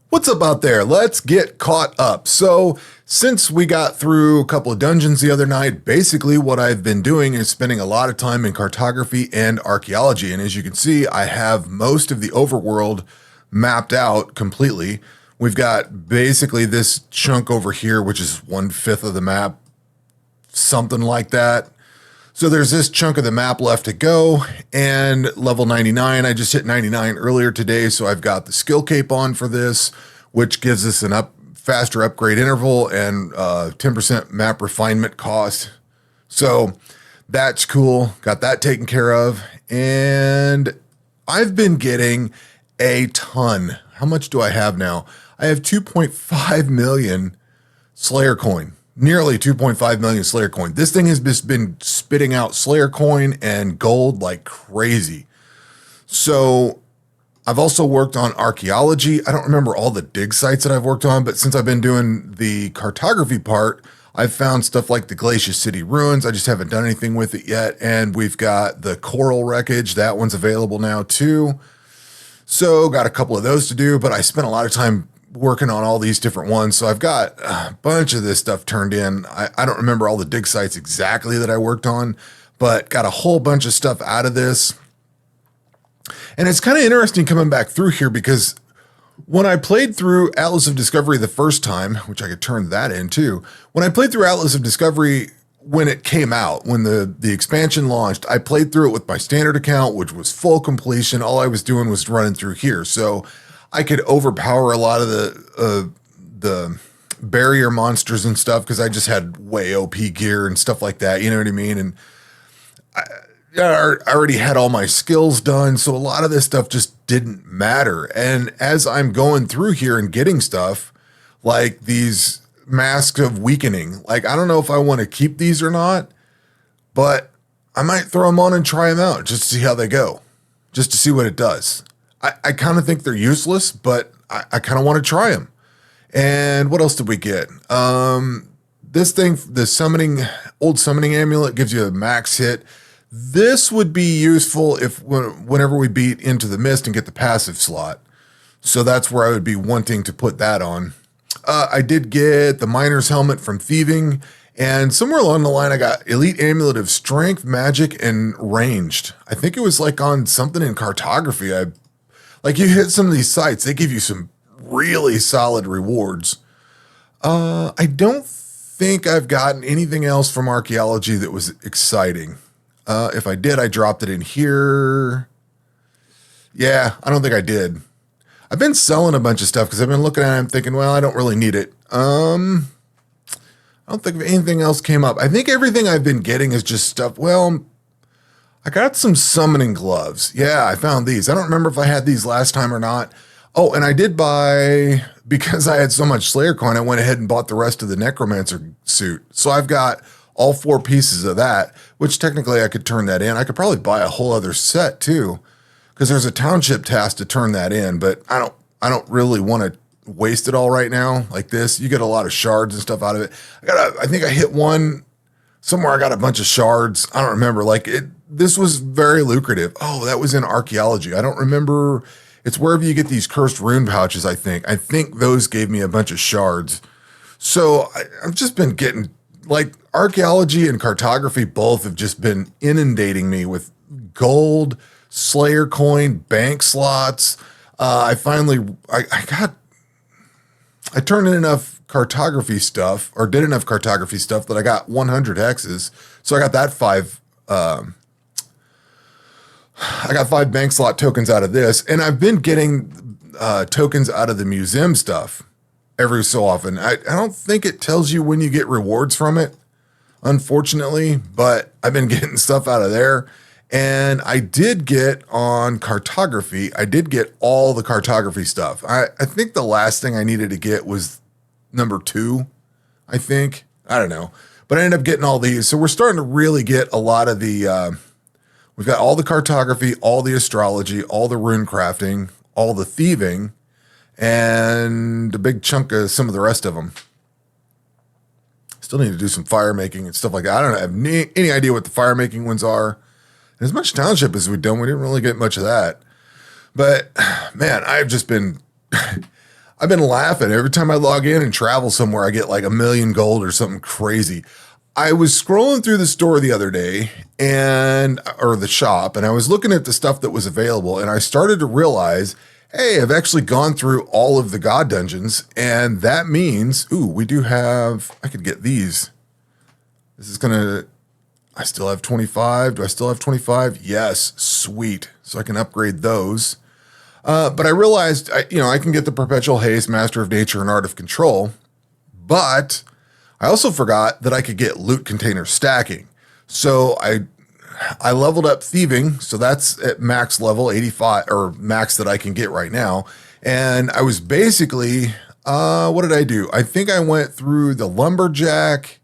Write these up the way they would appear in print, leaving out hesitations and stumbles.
What's up out there? Let's get caught up. So, since we got through a couple of dungeons the other night, basically what I've been doing is spending a lot of time in cartography and archaeology. And as you can see, I have most of the overworld mapped out completely. We've got basically this chunk over here, which is 1/5 of the map, something like that. So there's this chunk of the map left to go, and level 99, I just hit 99 earlier today, so I've got the skill cape on for this, which gives us an faster upgrade interval and 10% map refinement cost. So that's cool, got that taken care of, and I've been getting a ton. How much do I have now? I have 2.5 million Slayer coin. Nearly 2.5 million Slayer coin. This thing has just been spitting out Slayer coin and gold like crazy. So I've also worked on archaeology. I don't remember all the dig sites that I've worked on, but since I've been doing the cartography part, I've found stuff like the Glacier City ruins. I just haven't done anything with it yet. And we've got the coral wreckage. That one's available now too. So got a couple of those to do, but I spent a lot of time working on all these different ones. So I've got a bunch of this stuff turned in. I don't remember all the dig sites exactly that I worked on, but got a whole bunch of stuff out of this. And it's kind of interesting coming back through here because when I played through Atlas of Discovery the first time, which I could turn that in too, when I played through Atlas of Discovery when it came out, when the expansion launched, I played through it with my standard account, which was full completion. All I was doing was running through here. So I could overpower a lot of the barrier monsters and stuff because I just had way OP gear and stuff like that. You know what I mean? And I already had all my skills done. So a lot of this stuff just didn't matter. And as I'm going through here and getting stuff like these masks of weakening, like, I don't know if I want to keep these or not, but I might throw them on and try them out just to see how they go, just to see what it does. I kind of think they're useless, but I kind of want to try them. And what else did we get? This thing, the old summoning amulet gives you a max hit. This would be useful if whenever we beat Into the Mist and get the passive slot. So that's where I would be wanting to put that on. I did get the miner's helmet from thieving, and somewhere along the line, I got elite amulet of strength, magic, and ranged. I think it was like on something in cartography. Like you hit some of these sites, they give you some really solid rewards. I don't think I've gotten anything else from archaeology that was exciting. If I did, I dropped it in here. Yeah, I don't think I did. I've been selling a bunch of stuff because I've been looking at it and thinking, well, I don't really need it. I don't think anything else came up. I think everything I've been getting is just stuff. Well, I got some summoning gloves. Yeah, I found these. I don't remember if I had these last time or not. Oh, and I did buy, because I had so much Slayer coin, I went ahead and bought the rest of the Necromancer suit. So I've got all 4 pieces of that, which technically I could turn that in. I could probably buy a whole other set too, because there's a township task to turn that in, but I don't really want to waste it all right now like this. You get a lot of shards and stuff out of it. I think I hit one somewhere. I got a bunch of shards. I don't remember. This was very lucrative. Oh, that was in archaeology. I don't remember. It's wherever you get these cursed rune pouches, I think. I think those gave me a bunch of shards. So I've just been getting, like, archaeology and cartography both have just been inundating me with gold, Slayer coin, bank slots. I turned in enough cartography stuff, or did enough cartography stuff, that I got 100 hexes. So I got that 5 bank slot tokens out of this, and I've been getting tokens out of the museum stuff every so often. I don't think it tells you when you get rewards from it, unfortunately, but I've been getting stuff out of there. And I did get on cartography, I did get all the cartography stuff. I think the last thing I needed to get was number 2, I think. I don't know. But I ended up getting all these. So we're starting to really get a lot of the, we've got all the cartography, all the astrology, all the rune crafting, all the thieving, and a big chunk of some of the rest of them. Still need to do some fire making and stuff like that. I don't have any idea what the fire making ones are. And as much township as we've done, we didn't really get much of that. But man, I've just been, I've been laughing every time I log in and travel somewhere. I get like 1,000,000 gold or something crazy. I was scrolling through the store the other day or the shop, and I was looking at the stuff that was available, and I started to realize, hey, I've actually gone through all of the god dungeons, and that means, we do have, I could get these. I still have 25. Do I still have 25? Yes, sweet. So I can upgrade those. But I realized, I can get the Perpetual Haste, Master of Nature, and Art of Control, but I also forgot that I could get loot container stacking. So I leveled up thieving, so that's at max level 85, or max that I can get right now. And I was basically, what did I do? I think I went through the lumberjack,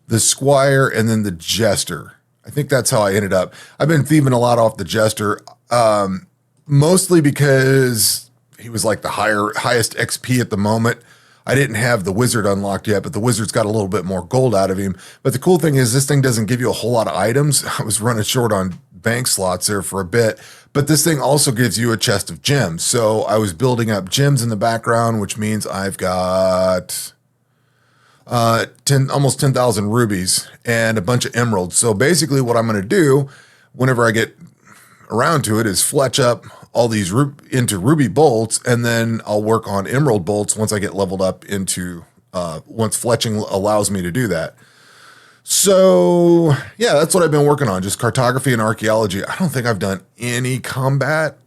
the squire, and then the jester. I think that's how I ended up. I've been thieving a lot off the jester, mostly because he was like the highest XP at the moment. I didn't have the wizard unlocked yet, but the wizard's got a little bit more gold out of him. But the cool thing is this thing doesn't give you a whole lot of items. I was running short on bank slots there for a bit, but this thing also gives you a chest of gems. So I was building up gems in the background, which means I've got almost 10,000 rubies and a bunch of emeralds. So basically what I'm going to do whenever I get around to it is fletch up all these into ruby bolts, and then I'll work on emerald bolts once I get leveled up into, once fletching allows me to do that. So yeah, that's what I've been working on, just cartography and archaeology. I don't think I've done any combat,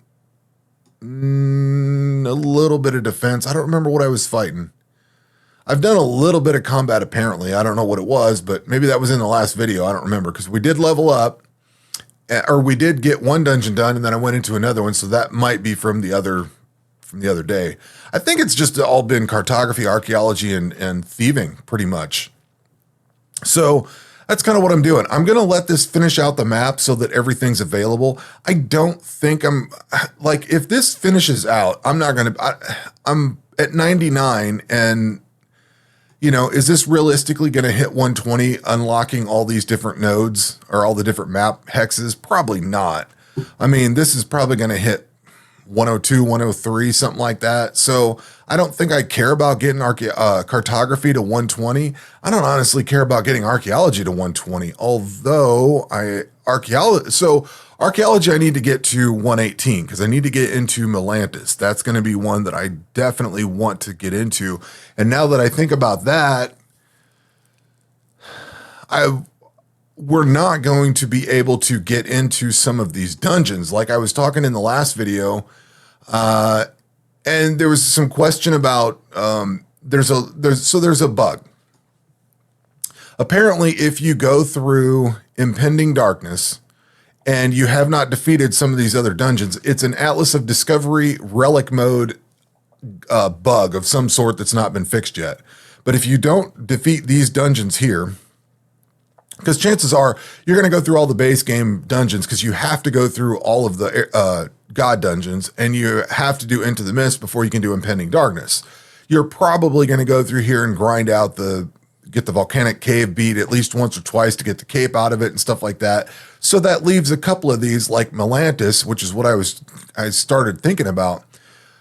a little bit of defense. I don't remember what I was fighting. I've done a little bit of combat apparently. I don't know what it was, but maybe that was in the last video. I don't remember, because we did level up. Or we did get one dungeon done, and then I went into another one, so that might be from the other day. I think it's just all been cartography, archaeology, and thieving, pretty much. So that's kind of what I'm doing. I'm going to let this finish out the map so that everything's available. I don't think if this finishes out, I'm at 99, and is this realistically going to hit 120 unlocking all these different nodes or all the different map hexes? Probably not. I mean, this is probably going to hit 102, 103, something like that. So I don't think I care about getting cartography to 120. I don't honestly care about getting archaeology to 120, although archaeology, I need to get to 118 because I need to get into Melantis. That's going to be one that I definitely want to get into. And now that I think about that, we're not going to be able to get into some of these dungeons. Like I was talking in the last video, and there was some question about, there's a bug. Apparently, if you go through Impending Darkness, and you have not defeated some of these other dungeons, it's an Atlas of Discovery relic mode bug of some sort that's not been fixed yet. But if you don't defeat these dungeons here, because chances are you're going to go through all the base game dungeons, because you have to go through all of the god dungeons, and you have to do Into the Mist before you can do Impending Darkness. You're probably going to go through here and grind out get the volcanic cave beat at least once or twice to get the cape out of it and stuff like that. So that leaves a couple of these like Melantis, which is what I started thinking about.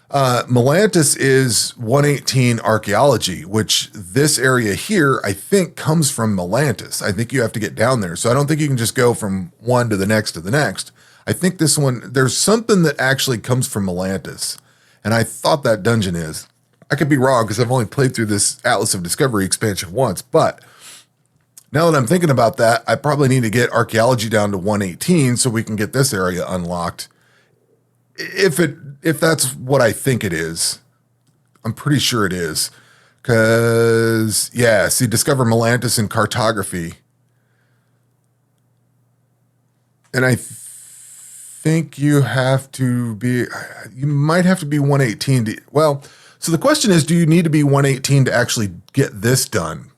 Melantis is 118 archaeology, which this area here, I think comes from Melantis. I think you have to get down there. So I don't think you can just go from one to the next to the next. I think this one, there's something that actually comes from Melantis. And I thought that dungeon is. I could be wrong because I've only played through this Atlas of Discovery expansion once, but now that I'm thinking about that, I probably need to get archaeology down to 118 so we can get this area unlocked. If that's what I think it is. I'm pretty sure it is. Because, yeah, see, discover Melantis in cartography. And I think you might have to be 118 so the question is, do you need to be 118 to actually get this done?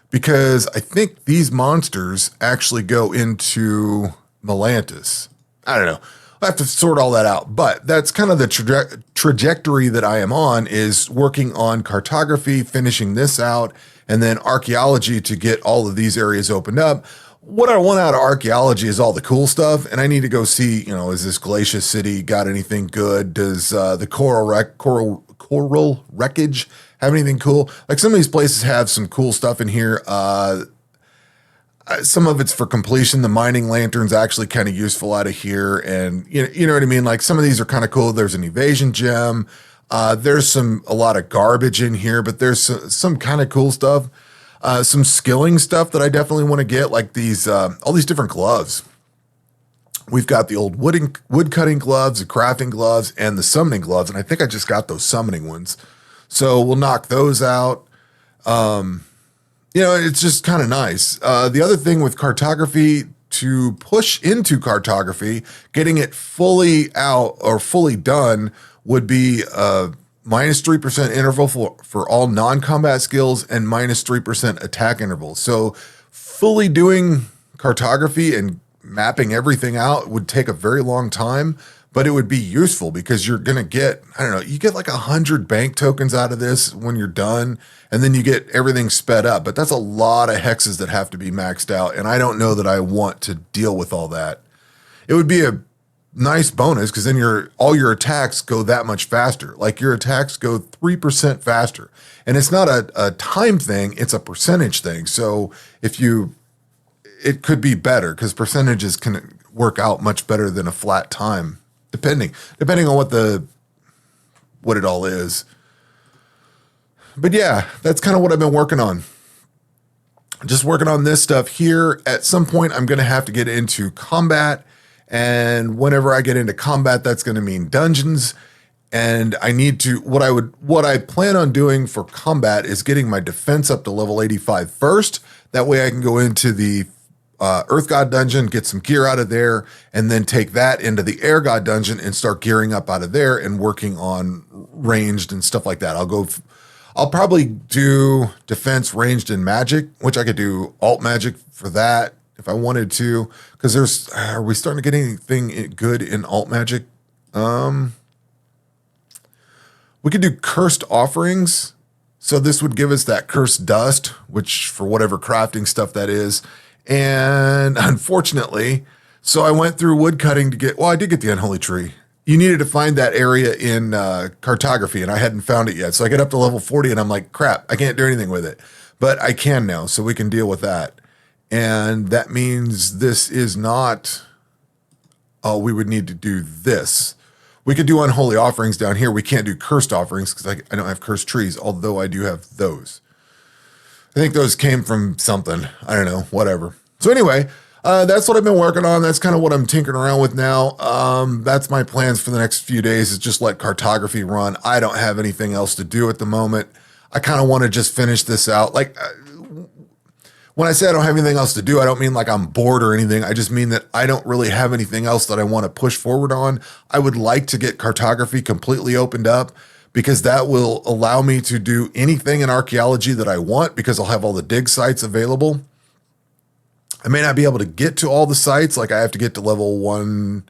Because I think these monsters actually go into Melantis. I don't know. I have to sort all that out. But that's kind of the trajectory that I am on, is working on cartography, finishing this out, and then archaeology to get all of these areas opened up. What I want out of archaeology is all the cool stuff, and I need to go see, is this Glacius City got anything good? Does the coral littoral wreckage have anything cool? Like some of these places have some cool stuff in here. Some of it's for completion. The mining lantern's actually kind of useful out of here. And you know what I mean? Like some of these are kind of cool. There's an evasion gem. There's a lot of garbage in here, but there's some kind of cool stuff. Some skilling stuff that I definitely want to get, like these, all these different gloves. We've got the old wood cutting gloves, the crafting gloves, and the summoning gloves. And I think I just got those summoning ones. So we'll knock those out. It's just kind of nice. The other thing with cartography, to push into cartography, getting it fully out or fully done would be minus 3% interval for all non-combat skills and minus 3% attack interval. So fully doing cartography and mapping everything out would take a very long time, but it would be useful because you're going to get, you get like 100 bank tokens out of this when you're done, and then you get everything sped up. But that's a lot of hexes that have to be maxed out, and I don't know that I want to deal with all that. It would be a nice bonus because then all your attacks go that much faster. Like your attacks go 3% faster. And it's not a time thing, it's a percentage thing. So it could be better because percentages can work out much better than a flat time, depending on what it all is. But yeah, that's kind of what I've been working on. Just working on this stuff here. At some point, I'm going to have to get into combat. And whenever I get into combat, that's going to mean dungeons. And I need to, what I plan on doing for combat is getting my defense up to level 85 first. That way I can go into the Earth God dungeon, get some gear out of there, and then take that into the Air God dungeon and start gearing up out of there and working on ranged and stuff like that. I'll probably do defense, ranged, and magic, which I could do alt magic for that if I wanted to, because are we starting to get anything good in alt magic? We could do cursed offerings. So this would give us that cursed dust, which for whatever crafting stuff that is. And unfortunately, so I went through wood cutting I did get the unholy tree. You needed to find that area in cartography, and I hadn't found it yet. So I get up to level 40 and I'm like, crap, I can't do anything with it. But I can now, so we can deal with that. And that means this is not, we would need to do this. We could do unholy offerings down here. We can't do cursed offerings because I don't have cursed trees, although I do have those. I think those came from something. I don't know, whatever. So anyway, that's what I've been working on. That's kind of what I'm tinkering around with now. That's my plans for the next few days, is just let cartography run. I don't have anything else to do at the moment. I kind of want to just finish this out. Like, when I say I don't have anything else to do, I don't mean like I'm bored or anything. I just mean that I don't really have anything else that I want to push forward on. I would like to get cartography completely opened up, because that will allow me to do anything in archaeology that I want, because I'll have all the dig sites available. I may not be able to get to all the sites. Like I have to get to level 1.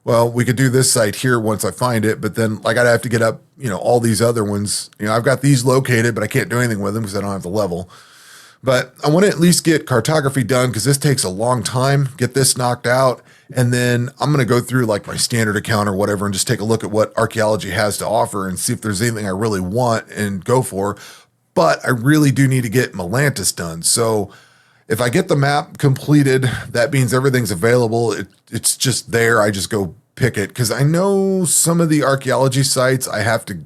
Well, we could do this site here once I find it, but then like I'd have to get up, all these other ones. I've got these located, but I can't do anything with them because I don't have the level. But I want to at least get cartography done, because this takes a long time, get this knocked out. And then I'm going to go through like my standard account or whatever and just take a look at what archaeology has to offer and see if there's anything I really want and go for. But I really do need to get Melantis done. So if I get the map completed, that means everything's available. It's just there. I just go pick it, because I know some of the archaeology sites I have to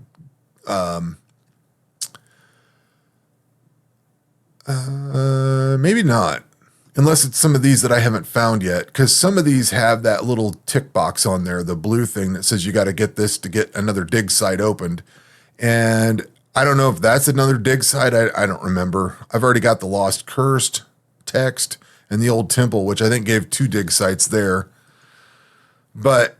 maybe not, unless it's some of these that I haven't found yet, because some of these have that little tick box on there, the blue thing that says you got to get this to get another dig site opened. And I don't know if that's another dig site. I don't remember. I've already got the Lost Cursed text and the old temple, which I think gave 2 dig sites there. But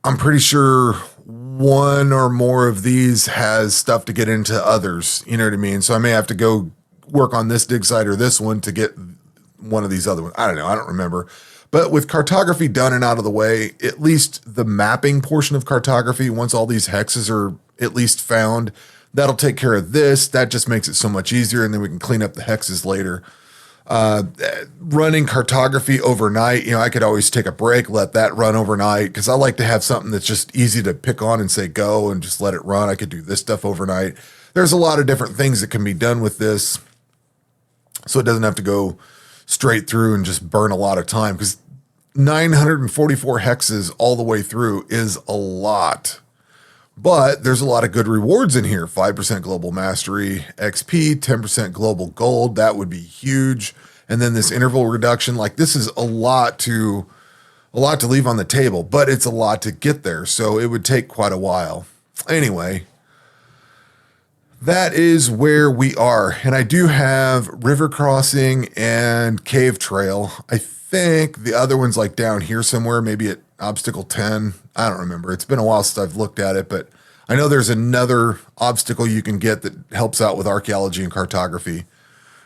I'm pretty sure one or more of these has stuff to get into others. You know what I mean? So I may have to go work on this dig site or this one to get one of these other ones. I don't know. I don't remember. But with cartography done and out of the way, at least the mapping portion of cartography, once all these hexes are at least found, that'll take care of this. That just makes it so much easier, and then we can clean up the hexes later. Running cartography overnight, you know, I could always take a break, let that run overnight, because I like to have something that's just easy to pick on and say go and just let it run. I could do this stuff overnight. There's a lot of different things that can be done with this, so it doesn't have to go straight through and just burn a lot of time, because 944 hexes all the way through is a lot. But there's a lot of good rewards in here. 5% global mastery XP, 10% global gold. That would be huge. And then this interval reduction, like this is a lot to leave on the table, but it's a lot to get there. So it would take quite a while. Anyway, that is where we are. And I do have river crossing and cave trail. I think the other one's like down here somewhere, maybe at obstacle 10. I don't remember. It's been a while since I've looked at it, but I know there's another obstacle you can get that helps out with archaeology and cartography.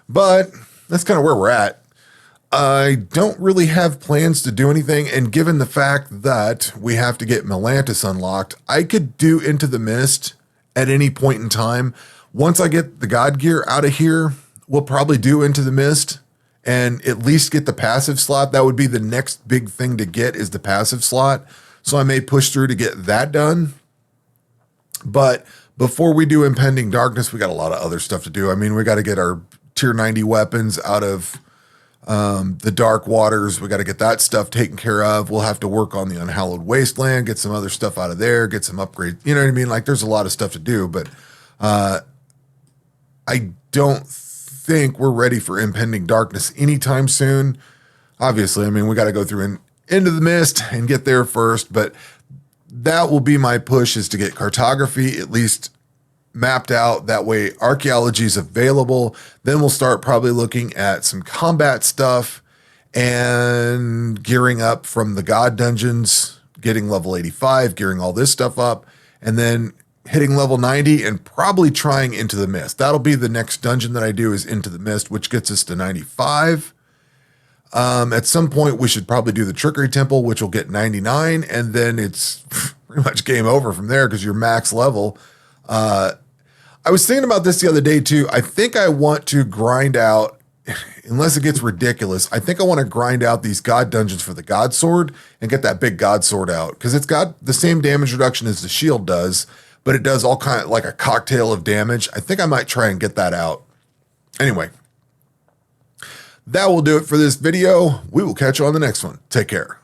But that's kind of where we're at. I don't really have plans to do anything, and given the fact that we have to get Melantis unlocked, I could do Into the Mist at any point in time. Once I get the God gear out of here, we'll probably do Into the Mist and at least get the passive slot. That would be the next big thing to get, is the passive slot. So I may push through to get that done. But before we do Impending Darkness, we got a lot of other stuff to do. I mean, we got to get our tier 90 weapons out of the Dark Waters. We got to get that stuff taken care of. We'll have to work on the Unhallowed Wasteland, get some other stuff out of there, get some upgrades. You know what I mean? Like, there's a lot of stuff to do, but I don't think we're ready for Impending Darkness anytime soon. Obviously, I mean, we got to go through Into the Mist and get there first, but that will be my push, is to get cartography at least mapped out. That way archaeology is available. Then we'll start probably looking at some combat stuff and gearing up from the God dungeons, getting level 85, gearing all this stuff up, and then hitting level 90 and probably trying Into the Mist. That'll be the next dungeon that I do, is Into the Mist, which gets us to 95. At some point we should probably do the Trickery Temple, which will get 99, and then it's pretty much game over from there because you're max level. I was thinking about this the other day too. I think I want to grind out, unless it gets ridiculous, I think I want to grind out these God dungeons for the God Sword and get that big God Sword out, because it's got the same damage reduction as the shield does, but it does all kind of like a cocktail of damage. I think I might try and get that out. Anyway, that will do it for this video. We will catch you on the next one. Take care.